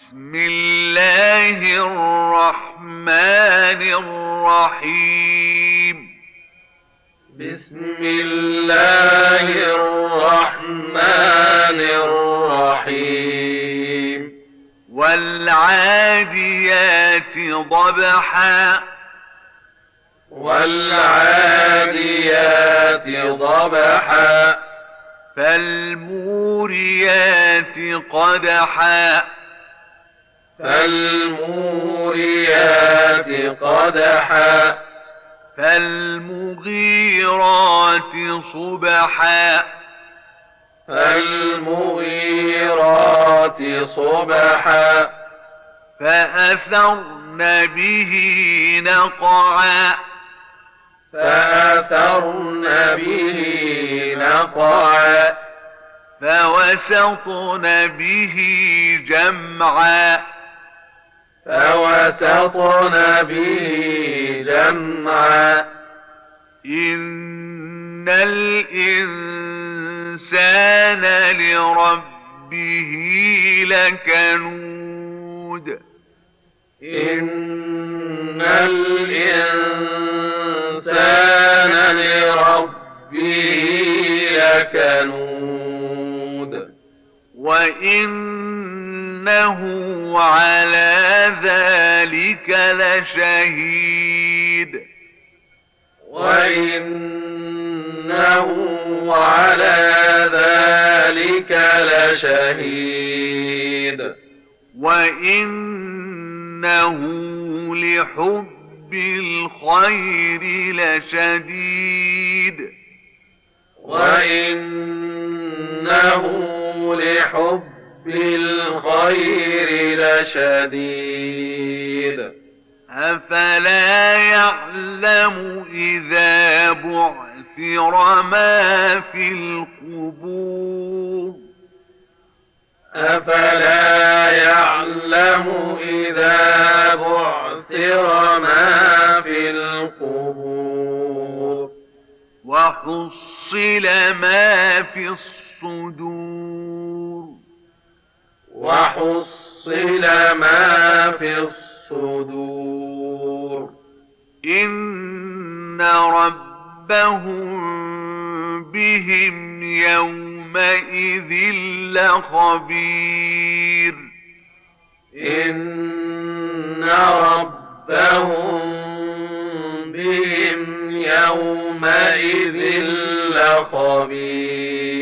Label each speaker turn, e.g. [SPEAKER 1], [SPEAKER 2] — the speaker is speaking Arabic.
[SPEAKER 1] بسم الله الرحمن الرحيم.
[SPEAKER 2] بسم الله الرحمن الرحيم.
[SPEAKER 1] والعاديات ضبحا
[SPEAKER 2] والعاديات ضبحا
[SPEAKER 1] فالموريات قدحا
[SPEAKER 2] فالموريات قدحا
[SPEAKER 1] فالمغيرات صبحا
[SPEAKER 2] فالمغيرات صبحا
[SPEAKER 1] فأثرن به نقعا
[SPEAKER 2] فأثرن به نقعا
[SPEAKER 1] فوسطن به جمعا
[SPEAKER 2] فوسطن به جمعا
[SPEAKER 1] إن الإنسان لربه لكنود
[SPEAKER 2] إن الإنسان لربه لكنود
[SPEAKER 1] وإنه على ذلك لشهيد
[SPEAKER 2] وإنه على ذلك لشهيد
[SPEAKER 1] وإنه لحب الخير لشديد
[SPEAKER 2] وإنه لحب الخير لشديد
[SPEAKER 1] أفلا يعلم إذا بعثر ما في القبور
[SPEAKER 2] أفلا يعلم إذا بعثر ما في القبور
[SPEAKER 1] وحصل ما في الصدور
[SPEAKER 2] وحصل ما في الصدور
[SPEAKER 1] إن ربهم بهم يومئذ لخبير
[SPEAKER 2] إن ربهم بهم يومئذ لخبير